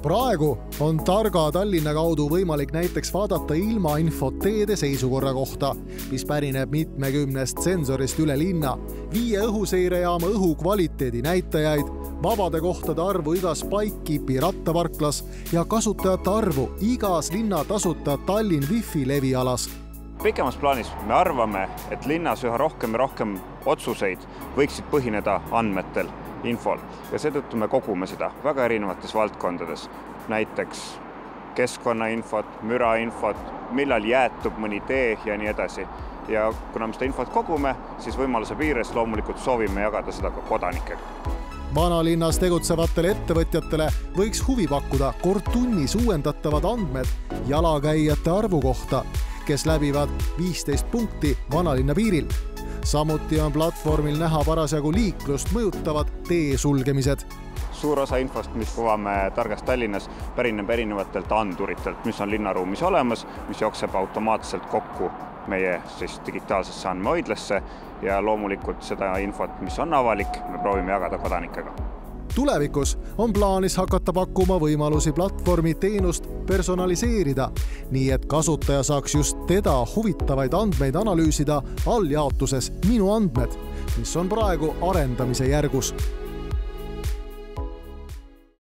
Praegu on targa Tallinna kaudu võimalik näiteks vaadata ilmainfot teede seisukorra kohta, mis pärineb mitmekümnest sensorist üle linna, 5 õhuseirejaama õhu kvaliteedi näitajaid, vabade kohtade arvu igas Bikekeepi rattaparklas ja kasutajate arvu igas linna tasuta Tallinn Wi-Fi levialas. Pikemas plaanis me arvame, et linnas üha rohkem ja rohkem otsuseid võiksid põhineda andmetel, infol. Ja seetõttu me kogume seda väga erinevates valdkondades. Näiteks keskkonnainfot, mürainfot, millal jäätub mõni tee ja nii edasi. Ja kuna me seda infot kogume, siis võimaluse piires loomulikult soovime jagada seda ka kodanikega. Vanalinnas tegutsevatele ettevõtjatele võiks huvi pakkuda kord tunnis uuendatavad andmed jalakäijate arvu kohta, kes läbivad 15 punkti vanalinna piiril. Samuti on platvormil näha parasjagu liiklust mõjutavad tee sulgemised. Suur osa infost, mis kuvame targast Tallinnas, pärineb erinevatelt anduritelt, mis on linnaruumis olemas, mis jookseb automaatselt kokku meie digitaalsesse andmehoidlasse ja loomulikult seda infot, mis on avalik, me proovime jagada kodanikega. Tulevikus on plaanis hakata pakkuma võimalusi platvormi teenust personaliseerida, nii et kasutaja saaks just teda huvitavaid andmeid analüüsida alljaotuses Minu andmed, mis on praegu arendamise järgus.